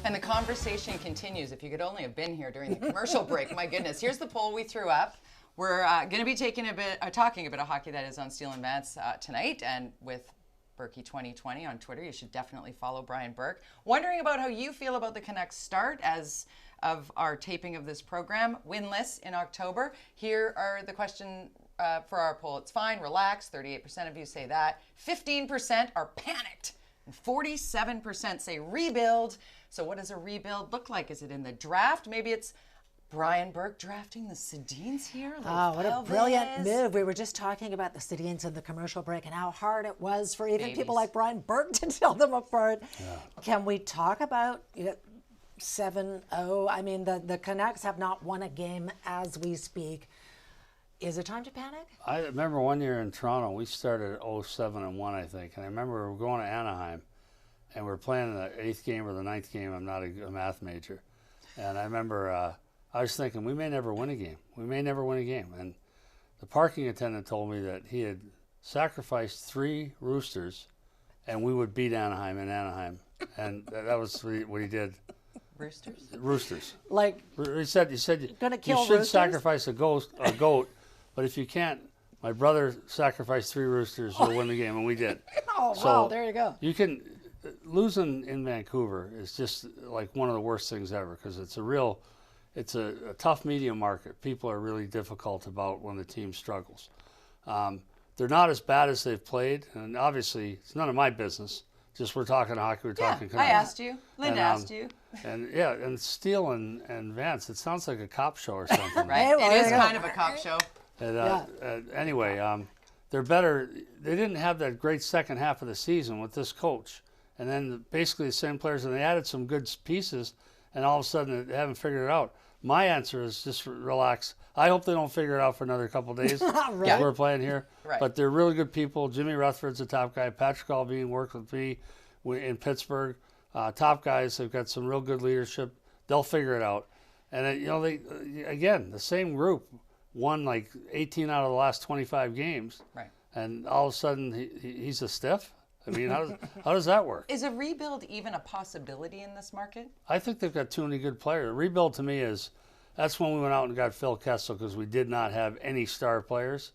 And the conversation continues. If you could only have been here during the commercial break, my goodness. Here's the poll we threw up. We're going to be talking a bit of hockey that is on Steel and Vance tonight, and with Burke 2020 on Twitter. You should definitely follow Brian Burke. Wondering about how you feel about the Canucks start as of our taping of this program. Winless in October. Here are the question for our poll. It's fine, relax. 38% of you say that. 15% are panicked. And 47% say rebuild. So what does a rebuild look like? Is it in the draft? Maybe it's Brian Burke drafting the Sedins here. Oh, what a brilliant move. We were just talking about the Sedins in the commercial break and how hard it was for even people like Brian Burke to tell them apart. Yeah. Can we talk about 7-0? I mean, the Canucks have not won a game as we speak. Is it time to panic? I remember one year in Toronto, we started at 0-7-1, I think. And I remember we were going to Anaheim, and we were playing the 8th game or the 9th game. I'm not a math major. And I remember I was thinking, we may never win a game. We may never win a game. And the parking attendant told me that he had sacrificed 3 roosters, and we would beat Anaheim in Anaheim. And that was what he did. Roosters? Roosters. Like, he said you should roosters? Sacrifice a goat, but if you can't, my brother sacrificed 3 roosters, you'll win the game, and we did. Oh, so wow, there you go. You can, losing in Vancouver is just like one of the worst things ever, because it's a tough media market. People are really difficult about when the team struggles. They're not as bad as they've played, and obviously it's none of my business. Just we're talking hockey, we're talking Canucks. I asked you. Linda asked you. And Steele and Vance, it sounds like a cop show or something. Right, well, it is kind of a cop show. And, anyway, they're better. They didn't have that great second half of the season with this coach. And then basically the same players, and they added some good pieces, and all of a sudden they haven't figured it out. My answer is just relax. I hope they don't figure it out for another couple of days. Right. We're playing here. Right. But they're really good people. Jimmy Rutherford's a top guy. Patrick Albine worked with me in Pittsburgh. Top guys. They've got some real good leadership. They'll figure it out. And, they again, the same group won like 18 out of the last 25 games. Right. And all of a sudden he's a stiff. I mean, how does that work? Is a rebuild even a possibility in this market? I think they've got too many good players. A rebuild to me that's when we went out and got Phil Kessel, because we did not have any star players.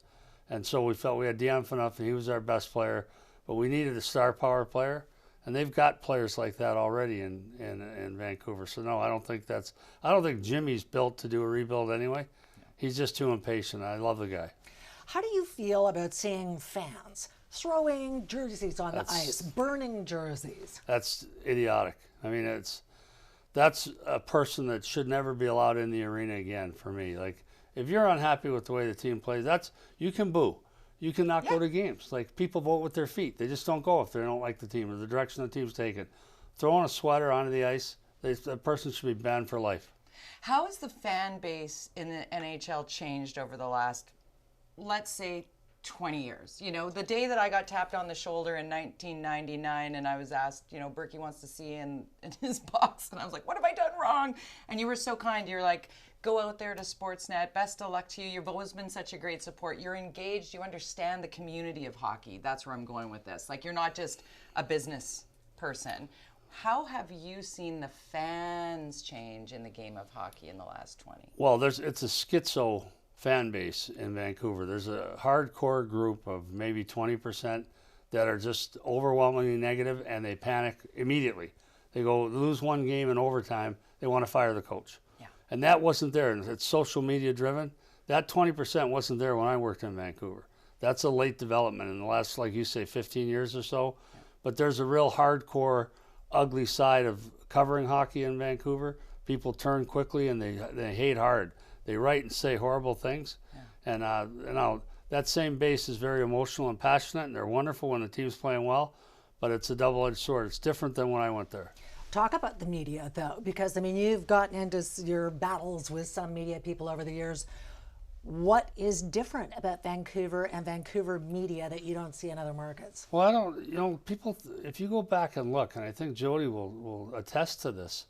And so we felt we had Dion Phaneuf, and he was our best player, but we needed a star power player. And they've got players like that already in Vancouver. So no, I don't think Jimmy's built to do a rebuild anyway. Yeah. He's just too impatient. I love the guy. How do you feel about seeing fans throwing jerseys on the ice, burning jerseys? That's idiotic. I mean, that's a person that should never be allowed in the arena again for me. Like, if you're unhappy with the way the team plays, you can boo. You can not go to games. Like, people vote with their feet. They just don't go if they don't like the team or the direction the team's taken. Throwing a sweater onto the ice, that person should be banned for life. How has the fan base in the NHL changed over the last, let's say, 20 years? The day that I got tapped on the shoulder in 1999 and I was asked, Burke wants to see in his box, and I was like, what have I done wrong? And you were so kind. You're like, go out there to Sportsnet. Best of luck to you. You've always been such a great support. You're engaged. You understand the community of hockey. That's where I'm going with this. Like, you're not just a business person. How have you seen the fans change in the game of hockey in the last 20? Well, it's a schizo fan base in Vancouver. There's a hardcore group of maybe 20% that are just overwhelmingly negative, and they panic immediately. They go lose one game in overtime, they want to fire the coach. Yeah. And that wasn't there, and it's social media driven. That 20% wasn't there when I worked in Vancouver. That's a late development in the last, like you say, 15 years or so. Yeah. But there's a real hardcore, ugly side of covering hockey in Vancouver. People turn quickly and they hate hard. They write and say horrible things. Yeah. And that same base is very emotional and passionate, and they're wonderful when the team's playing well, but it's a double-edged sword. It's different than when I went there. Talk about the media, though, because, you've gotten into your battles with some media people over the years. What is different about Vancouver and Vancouver media that you don't see in other markets? Well, people, if you go back and look, and I think Jody will attest to this,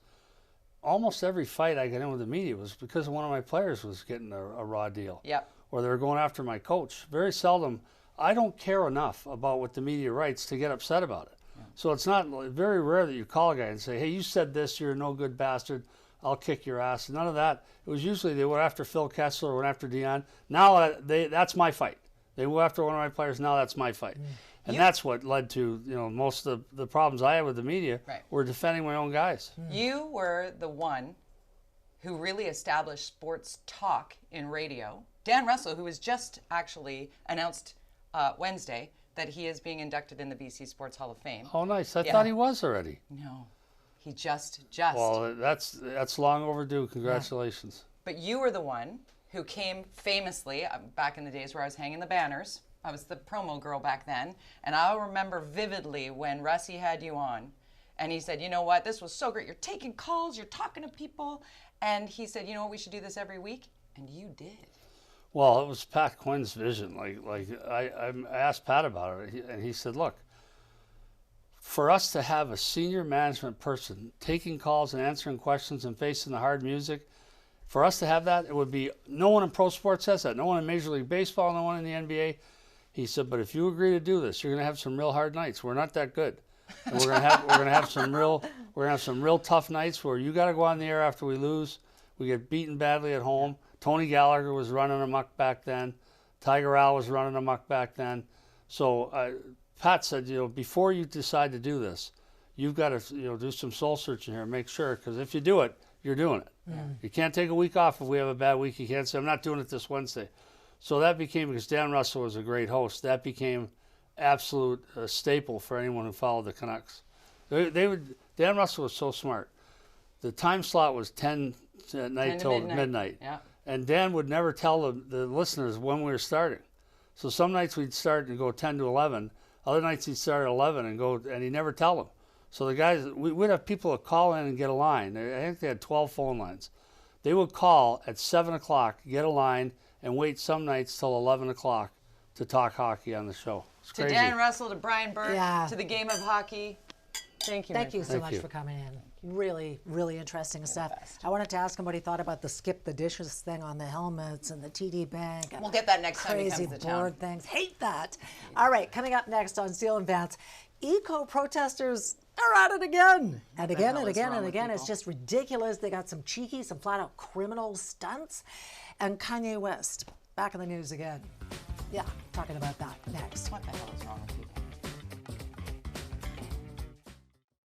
almost every fight I got in with the media was because one of my players was getting a raw deal. Yep. Or they were going after my coach. Very seldom. I don't care enough about what the media writes to get upset about it. Yeah. So it's not very rare that you call a guy and say, hey, you said this, you're a no good bastard, I'll kick your ass. None of that. It was usually they went after Phil Kessler, went after Dion. Now that's my fight. They go after one of my players, now that's my fight. And that's what led to, most of the problems I had with the media were defending my own guys. You were the one who really established sports talk in radio. Dan Russell, who was just actually announced Wednesday that he is being inducted in the BC Sports Hall of Fame. Oh, nice. I thought he was already. No, he just. Well, that's long overdue. Congratulations. But you were the one who came famously back in the days where I was hanging the banners. I was the promo girl back then. And I remember vividly when Russie had you on. And he said, you know what, this was so great. You're taking calls, you're talking to people. And he said, you know what, we should do this every week. And you did. Well, it was Pat Quinn's vision. I asked Pat about it, and he said, look, for us to have a senior management person taking calls and answering questions and facing the hard music, for us to have that, it would be, no one in pro sports has that. No one in Major League Baseball, no one in the NBA. He said, but if you agree to do this, you're going to have some real hard nights. We're not that good. And we're going to have some real tough nights where you got to go on the air after we lose. We get beaten badly at home. Tony Gallagher was running amok back then. Tiger Al was running amok back then. So Pat said, before you decide to do this, you've got to do some soul searching here and make sure, because if you do it, you're doing it. Yeah. You can't take a week off if we have a bad week. You can't say, I'm not doing it this Wednesday. So that became, because Dan Russell was a great host, that became absolute staple for anyone who followed the Canucks. Dan Russell was so smart. The time slot was 10 at night till midnight. Yeah. And Dan would never tell the listeners when we were starting. So some nights we'd start and go 10 to 11. Other nights he'd start at 11 and he'd never tell them. So the guys, we'd have people that call in and get a line. I think they had 12 phone lines. They would call at 7 o'clock, get a line, and wait some nights till 11 o'clock to talk hockey on the show. It's crazy. To Dan Russell, to Brian Burke, to the game of hockey. Thank you. Thank you so much for coming in. Really, really interesting stuff. I wanted to ask him what he thought about the skip the dishes thing on the helmets and the TD Bank. We'll get that next time he comes to town. Crazy board things. Hate that. All right, coming up next on Steel and Vance, eco-protesters are at it again. And again and again and again. It's just ridiculous. They got some cheeky, some flat-out criminal stunts. And Kanye West, back in the news again. Yeah, talking about that next. What the hell is wrong with people?